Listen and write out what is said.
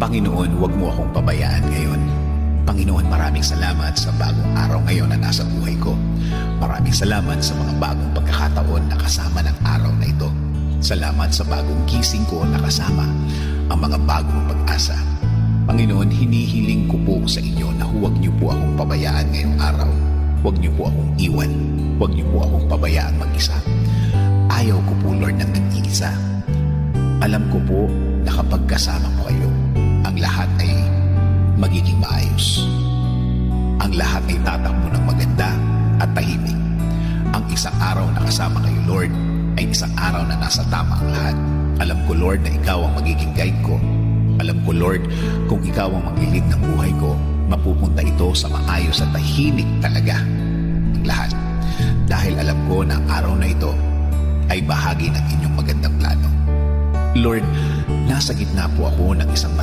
Panginoon, huwag mo akong pabayaan ngayon. Panginoon, maraming salamat sa bagong araw ngayon na nasa buhay ko. Maraming salamat sa mga bagong pagkakataon na kasama ng araw na ito. Salamat sa bagong gising ko na kasama ang mga bagong pag-asa. Panginoon, hinihiling ko po sa inyo na huwag niyo po akong pabayaan ngayong araw. Huwag niyo po akong iwan. Huwag niyo po akong pabayaan mag-isa. Ayaw ko po, Lord, ng nag-iisa. Alam ko po na kapag kasama ko kayo, ang lahat ay magiging maayos. Ang lahat ay tatakbo ng maganda at tahimik. Ang isang araw na kasama kayo, Lord, ay isang araw na nasa tama ang lahat. Alam ko, Lord, na ikaw ang magiging guide ko. Alam ko, Lord, kung ikaw ang maglilid ng buhay ko, mapupunta ito sa maayos at tahimik talaga ang lahat. Dahil alam ko na ang araw na ito ay bahagi ng inyong magandang plano. Lord, nasa gitna po ako ng isang